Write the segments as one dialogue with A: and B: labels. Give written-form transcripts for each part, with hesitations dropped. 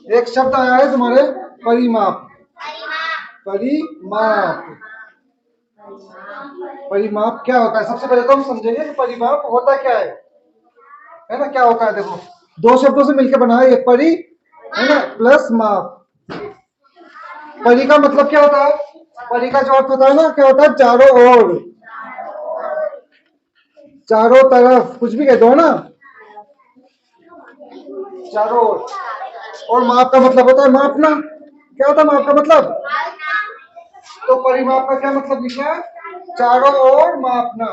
A: एक शब्द आया है तुम्हारे, परिमाप। परिमाप। परिमाप क्या होता है? सबसे पहले तो हम समझेंगे कि परिमाप होता क्या है ना? क्या होता है? देखो, दो शब्दों से मिलकर बना है ये, परि है ना प्लस माप। परि का मतलब क्या होता है? परि का जो अर्थ होता है ना, क्या होता है? चारों ओर, चारों तरफ, कुछ भी कह दो ना, चारों ओर। और माप का मतलब होता है मापना। क्या होता है माप का मतलब? तो परिमाप का क्या मतलब लिखा है? चारों ओर मापना,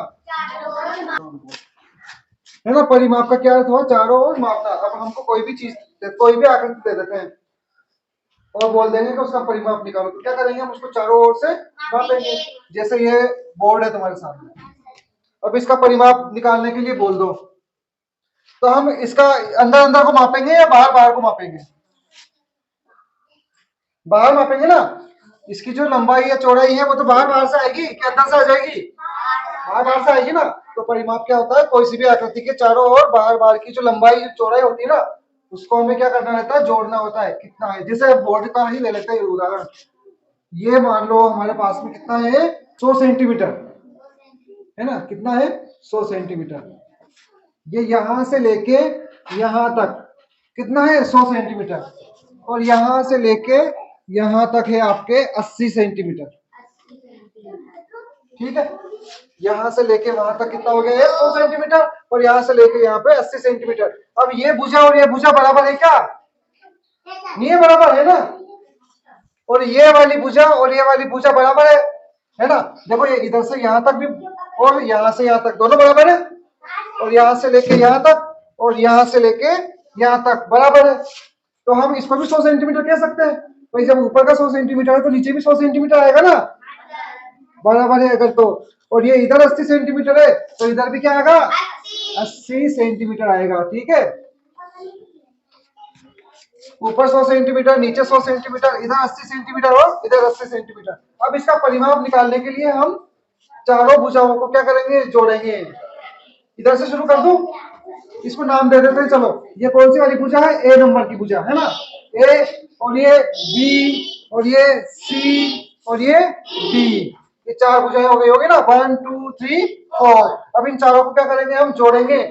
A: है ना? परिमाप का क्या अर्थ हुआ? चारों ओर मापना। अब हमको कोई भी चीज, कोई भी आकृति दे देते हैं और बोल देंगे कि उसका परिमाप निकालो, तो क्या करेंगे? हम उसको चारों ओर से मापेंगे। जैसे ये बोर्ड है तुम्हारे सामने, अब इसका परिमाप निकालने के लिए बोल दो, तो हम इसका अंदर अंदर को मापेंगे या बाहर बाहर को मापेंगे? बाहर मापेंगे ना। इसकी जो लंबाई या चौड़ाई है वो तो बाहर बाहर से आएगी कि अंदर से आ जाएगी? बाहर बाहर से आएगी ना। तो परिमाप क्या होता है? कोई सी भी आकृति के चारों ओर बाहर बाहर की जो लंबाई चौड़ाई होती है ना, उसको हमें क्या करना रहता है? जोड़ना होता है। कितना है? जैसे बोर्ड का ही ले लेते हैं उदाहरण। ये मान लो हमारे पास में कितना है? 100 सेंटीमीटर, है ना? कितना है? 100 सेंटीमीटर। ये यहां से लेके यहां तक कितना है? 100 सेंटीमीटर। और यहां से लेके यहां तक है आपके 80 सेंटीमीटर। ठीक है, यहां से लेके वहां तक कितना हो गया? 100 सेंटीमीटर। और यहां से लेके यहाँ पे 80 सेंटीमीटर। अब ये भुजा और ये भुजा बराबर है क्या? नहीं है, बराबर है ना? और ये वाली भुजा और ये वाली भुजा बराबर है ना? देखो, ये इधर से यहां तक भी और यहां से यहां तक दोनों बराबर है। और यहां से लेके यहां तक और यहां से लेके यहां तक बराबर है। तो हम इसको भी 100 सेंटीमीटर कह सकते हैं। भाई जब ऊपर का 100 सेंटीमीटर है तो नीचे भी 100 सेंटीमीटर आएगा ना, बराबर है अगर तो। और ये इधर 80 सेंटीमीटर है तो इधर भी क्या आएगा? 80 सेंटीमीटर आएगा। ठीक है, ऊपर 100 सेंटीमीटर, नीचे 100 सेंटीमीटर, इधर 80 सेंटीमीटर और इधर 80 सेंटीमीटर। अब इसका परिमाप निकालने के लिए हम चारों भुजाओं को क्या करेंगे? जोड़ेंगे। इधर से शुरू कर दूं, इसको नाम दे देते हैं। चलो, ये कौन सी वाली भुजा है? ए नंबर की भुजा है ना। ए, और ये बी, और ये सी, और ये डी। ये चार भुजाएं हो गई होगी ना, 1 2 3 4। अब इन चारों को क्या करेंगे? हम जोड़ेंगे।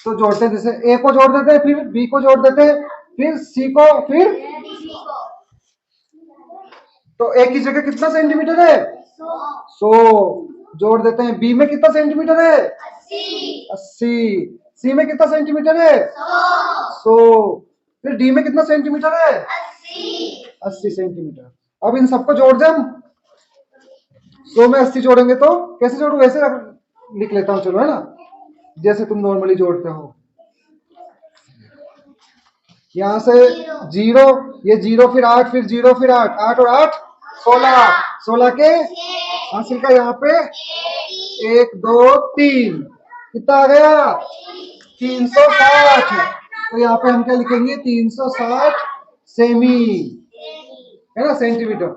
A: तो जोड़ते हैं, जैसे ए को जोड़ देते हैं, फिर बी को जोड़ देते हैं, फिर सी को, फिर तो ए की जगह कितना सेंटीमीटर है? 100। जोड़ देते हैं। बी में कितना सेंटीमीटर है? 80। सी में कितना सेंटीमीटर है? 100। फिर डी में कितना सेंटीमीटर है? 80 सेंटीमीटर। अब इन सबको जोड़ दें हम। 100 में 80 जोड़ेंगे तो कैसे जोड़ू? वैसे लिख लेता हूँ, चलो, है ना, जैसे तुम नॉर्मली जोड़ते हो। यहाँ से जीरो, ये जीरो, फिर 8, फिर जीरो, फिर 8, 8 और 8 16। 16 के हासिल का यहाँ पे 1 2 3, कितना आ गया? 360। तो यहाँ पे हम क्या लिखेंगे? 360 सेमी, है ना, सेंटीमीटर।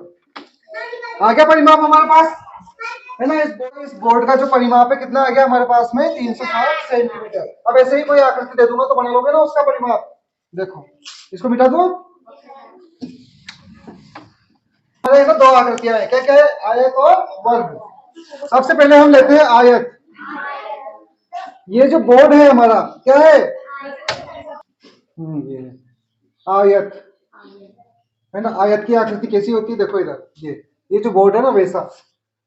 A: आ गया परिमाप हमारे पास, है ना? इस बोर्ड का जो परिमाप है कितना आ गया हमारे पास में? 360 सेंटीमीटर। अब ऐसे ही कोई आकृति दे दूंगा तो बना लोगे ना उसका परिमाप। देखो, इसको मिटा दो। ना दो आकृतियां हैं, क्या क्या है? आयत और वर्ग। सबसे पहले हम लेते हैं आयत। ये जो बोर्ड है हमारा क्या है? ये आयत, है ना? आयत की आकृति कैसी होती है? देखो इधर, ये जो बोर्ड है ना, वैसा।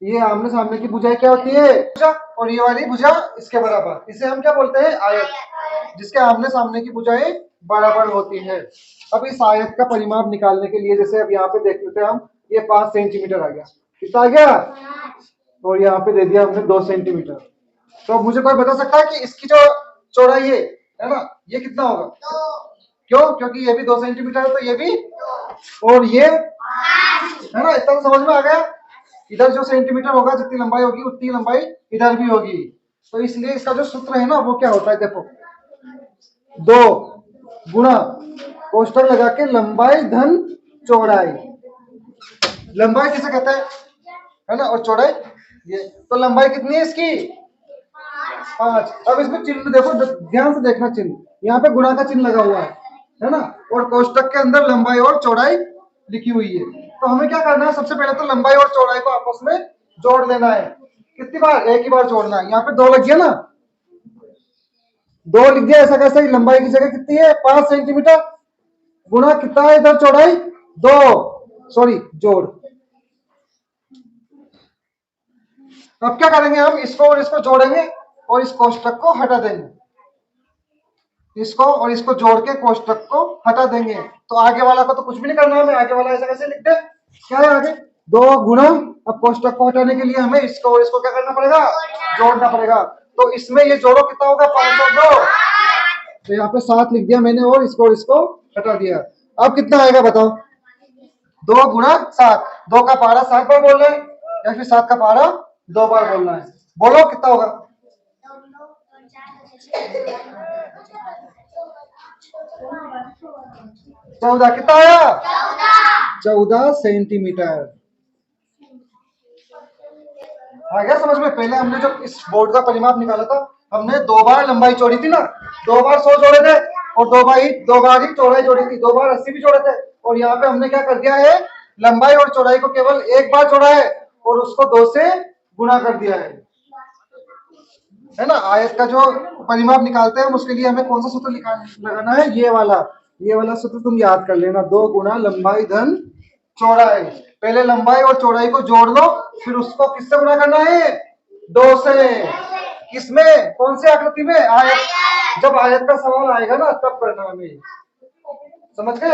A: ये आमने सामने की भुजाएं क्या होती है? भुजा। और ये वाली भुजा इसके बराबर, इसे हम क्या बोलते हैं? आयत, जिसके आमने सामने की भुजाएं बराबर होती है। अब इस आयत का परिमाप निकालने के लिए, जैसे अब यहाँ पे देख लेते हैं हम, ये 5 सेंटीमीटर आ गया। कितना आ गया? और यहाँ पे दे दिया हमने 2 सेंटीमीटर। तो मुझे कोई बता सकता है कि इसकी जो चौड़ाई है ना, ये कितना होगा? क्यों? क्योंकि ये भी 2 सेंटीमीटर है तो ये भी, और ये, है ना? इतना तो समझ में आ गया। इधर जो सेंटीमीटर होगा, जितनी लंबाई होगी उतनी लंबाई इधर भी होगी। तो इसलिए इसका जो सूत्र है ना, वो क्या होता है? देखो, 2 गुणा कोष्टक लगा के लंबाई धन चौड़ाई। लंबाई किसे कहते हैं? है ना, और चौड़ाई ये। तो लंबाई कितनी है इसकी? 5। अब इसमें चिन्ह देखो, ध्यान से देखना चिन्ह। यहाँ पे गुणा का चिन्ह लगा हुआ है है ना, और कोष्टक के अंदर लंबाई और चौड़ाई लिखी हुई है। तो हमें क्या करना है, सबसे पहले तो लंबाई और चौड़ाई को आपस में जोड़ देना है। कितनी बार, एक ही बार जोड़ना है। यहाँ पे 2 लग गया ना, 2 लिख दिया, ऐसा कैसे, लंबाई की जगह कितनी है 5 सेंटीमीटर, गुणा कितना है इधर चौड़ाई 2, सॉरी जोड़। अब क्या करेंगे हम, इसको और इसको जोड़ेंगे और इस कोष्टक को हटा देंगे, इसको और इसको जोड़ के कोष्टक को हटा देंगे। तो आगे वाला को तो कुछ भी नहीं करना है हमें, आगे वाला ऐसा कैसे लिख दे, क्या है आगे 2 गुणा, अब कोष्टक को हटाने के लिए हमें इसको और इसको क्या करना पड़ेगा, जोड़ना पड़ेगा। तो इसमें ये जोड़ो कितना होगा 5 और 2, तो यहाँ पे 7 लिख दिया मैंने और इसको हटा दिया। अब कितना आएगा बताओ, 2 गुणा 7, 2 का पहाड़ा 7 बार बोलना है या फिर 7 का पहाड़ा 2 बार बोलना है, बोलो कितना होगा। 14 कितना आया, 14 सेंटीमीटर। आ गया समझ में। पहले हमने जो इस बोर्ड का परिमाप निकाला था, हमने 2 बार लंबाई जोड़ी थी ना, 2 बार 100 जोड़े थे और 2 बार ही चौड़ाई जोड़ी थी, 2 बार 80 भी जोड़े थे। और यहाँ पे हमने क्या कर दिया है, लंबाई और चौड़ाई को केवल एक बार जोड़ा है और उसको 2 से गुणा कर दिया है ना। आयत का जो परिमाप निकालते हैं उसके लिए हमें कौन सा सूत्र लगाना है, ये वाला सूत्र तुम याद कर लेना, 2 गुणा लंबाई धन चौड़ाई। पहले लंबाई और चौड़ाई को जोड़ लो, फिर उसको किससे गुणा करना है, 2 से। किसमें, कौन सी आकृति में, आयत। जब आयत का सवाल आएगा ना तब करना हमें, समझ गए।